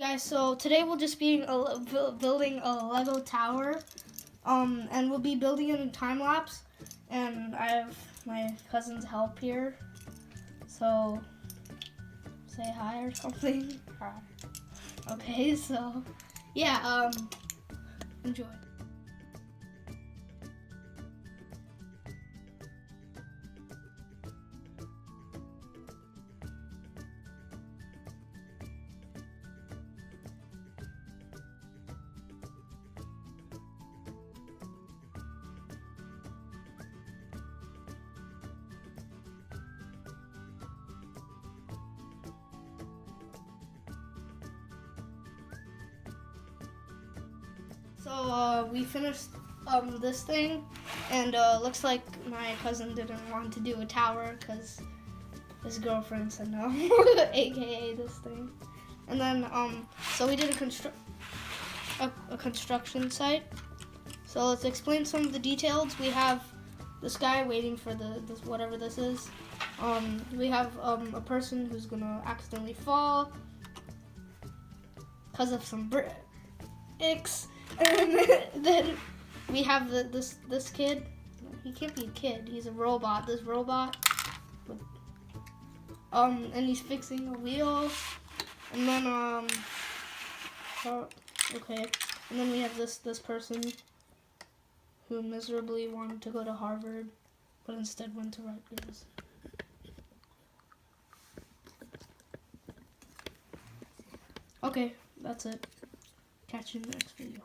Guys, so today we'll just be building a Lego tower, and we'll be building it in time lapse. And I have my cousin's help here, so say hi or something. Hi. Okay, so yeah, enjoy. So we finished this thing, and looks like my cousin didn't want to do a tower because his girlfriend said no, aka this thing. And then so we did a construction site. So let's explain some of the details. We have this guy waiting for this whatever this is. We have a person who's gonna accidentally fall because of some bricks. And then we have this kid. He can't be a kid. He's a robot. This robot. And he's fixing a wheel. And then okay. And then we have this person who miserably wanted to go to Harvard, but instead went to Rutgers. Okay, that's it. Catch you in the next video.